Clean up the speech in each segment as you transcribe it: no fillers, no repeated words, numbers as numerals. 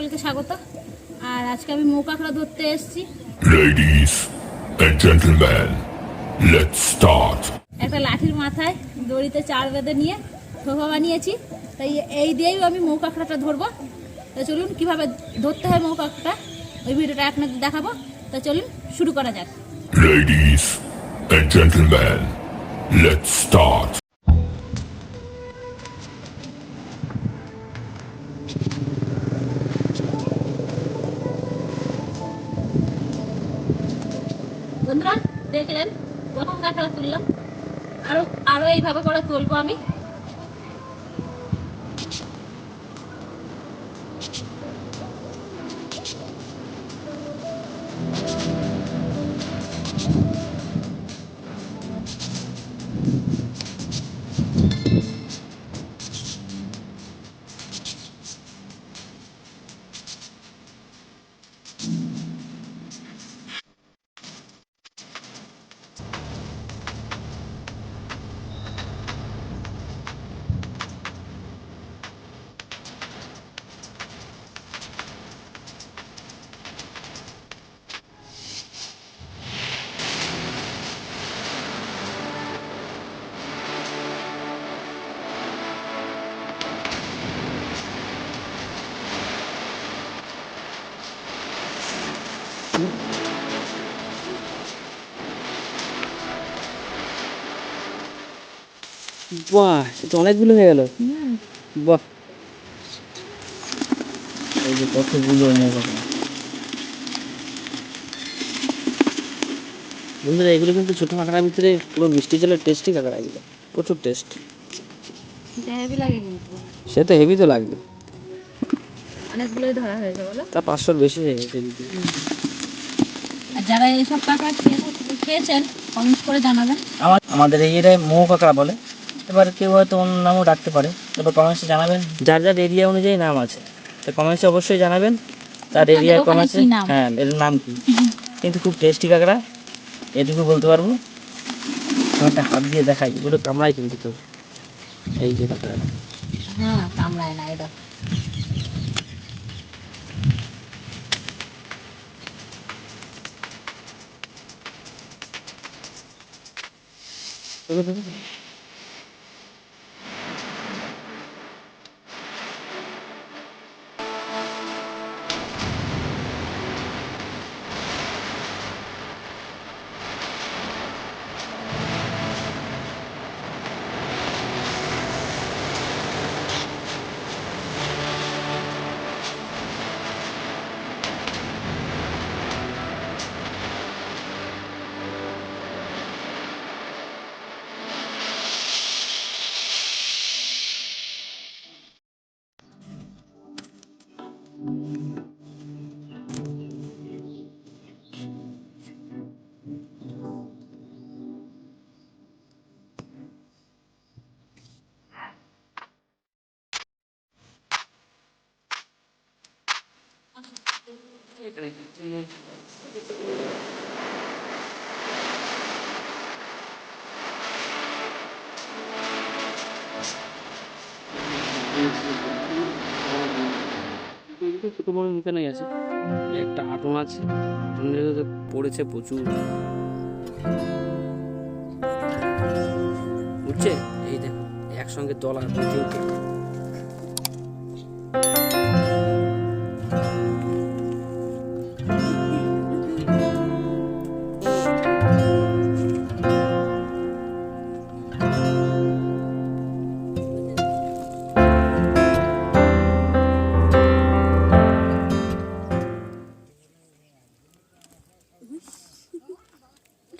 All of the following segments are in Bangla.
সকলকে স্বাগত। আর আজকে আমি মৌ কাঁকড়া ধরতে এসেছি। Ladies and gentlemen, let's start. একটা লাঠির মাথায় দড়িতে চার বেঁধে নিয়ে থোপা বানিয়েছি, তাই এই দিয়েই আমি মৌ কাঁকড়াটা ধরবো। তা চলুন কীভাবে ধরতে হয় মৌ কাঁকড়া ওই ভিডিওটা আপনাদের দেখাবো। তা চলুন শুরু করা যাক। Ladies and gentlemen, let's start. বন্ধুরা দেখলেন প্রথম কাঁকড়া তুললাম, আরো আরো এইভাবে করে তুলবো আমি। বাহ, এটা অনেকগুলো হয়ে গেল। বাহ, এই যে কতগুলো হয়ে গেল বন্ধুরা। এগুলো কিন্তু ছোটো কাঁকড়ার ভিতরে পুরো মিষ্টি জলের টেস্টই কাঁকড়া, এগুলো প্রচুর টেস্ট। হেভি লাগে কিন্তু, সে তো হেভি তো লাগবে। অনেকগুলোই ধরা হয়েছে বলো। তা 500-র বেশি হয়ে গেছে। আর যারা এইসব কাঁকড়া খেয়েছেন কমেন্ট করে জানাবেন। আমাদের এই এরিয়ায় মৌ কাঁকড়া বলে, এবার কেউ হয়তো অন্য নামও ডাকতে পারে। এবার কমেন্টসে জানাবেন, যার যার এরিয়া অনুযায়ী নাম আছে, তো কমেন্টসে অবশ্যই জানাবেন তার এরিয়ায় কমেন্টসে হ্যাঁ এর নাম কি। কিন্তু খুব টেস্টি কাঁকড়া, এটুকু বলতে পারবো। একটা হাত দিয়ে দেখাই, ওগুলো কামড়াই কিন্তু তো। এই যে কাঁকড়া, হ্যাঁ কামড়ায় না এটা। ছোটো বড় নিকানাই আছে, একটা আটন আছে, আটনের পড়েছে প্রচুর, বুঝছে? এই দেখো একসঙ্গে তলা দ্বিতীয়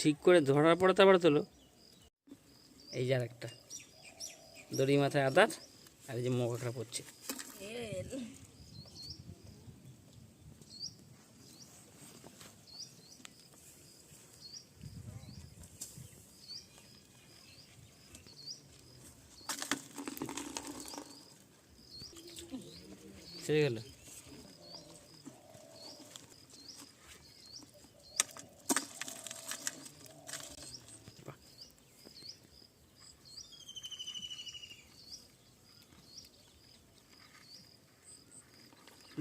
ঠিক করে ধরার পরে তারপরে তোলো। এই যে আর একটা দড়ি মাথায় আদার, আর এই যে মৌ কাঁকড়া পড়ছে। ছেড়ে গেল।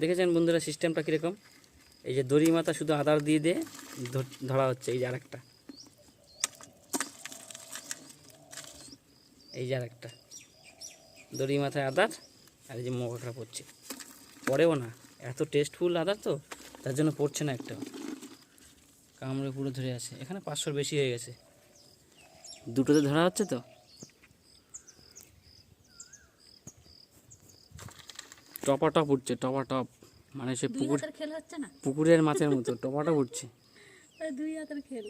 দেখেছেন বন্ধুরা সিস্টেমটা কীরকম? এই যে দড়ি মাথা শুধু আদার দিয়ে দিয়ে ধরা হচ্ছে। এই যে আরেকটা, এই যে আরেকটা দড়ি মাথায় আদার, আর এই যে মৌ কাঁকড়া পড়ছে। পড়েও না, এত টেস্টফুল আদার তো তার জন্য পড়ছে না একটাও, কামড়ে পুরো ধরে আছে। এখানে 500 বেশি হয়ে গেছে, দুটোতে ধরা হচ্ছে তো। টপাটপ উঠছে, টপাটপ, মানে সে দুই হাতের খেল হচ্ছে না, পুকুরের মাছের মতো টপাটপ উঠছে। দুই হাতের খেল।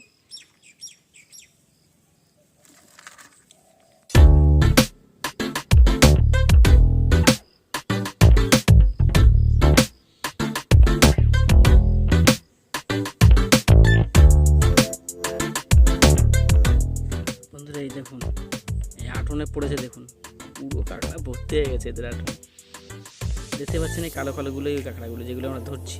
বন্ধুরা এই দেখুন, এই আটনে পড়েছে দেখুন, পুরো কাঁকড়া ভর্তি হয়ে গেছে এদের আটনে। দেখতে পাচ্ছেন এই কালো কালোগুলোই ওই কাঁকড়াগুলো যেগুলো আমরা ধরছি।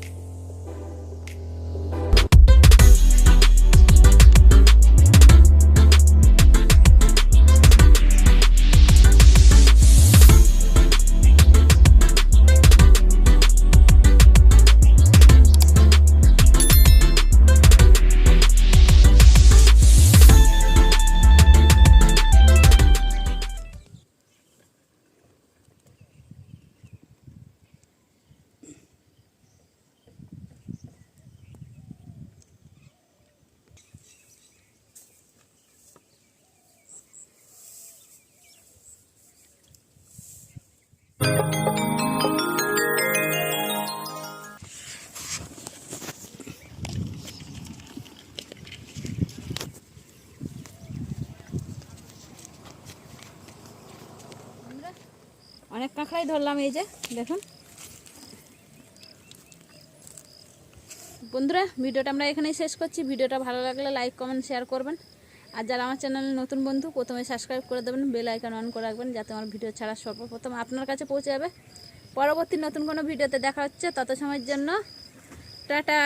অনেক কাঁকড়াই ধরলাম, এই যে দেখুন। বন্ধুরা ভিডিওটা আমরা এখানেই শেষ করছি। ভিডিওটা ভালো লাগলে লাইক কমেন্ট শেয়ার করবেন, আর যারা আমার চ্যানেলে নতুন বন্ধু প্রথমে সাবস্ক্রাইব করে দেবেন, বেল আইকন অন করে রাখবেন, যাতে আমার ভিডিও ছাড়া সর্বপ্রথম আপনার কাছে পৌঁছে যাবে। পরবর্তী নতুন কোনো ভিডিওতে দেখা হচ্ছে, তত সময়ের জন্য টাটা।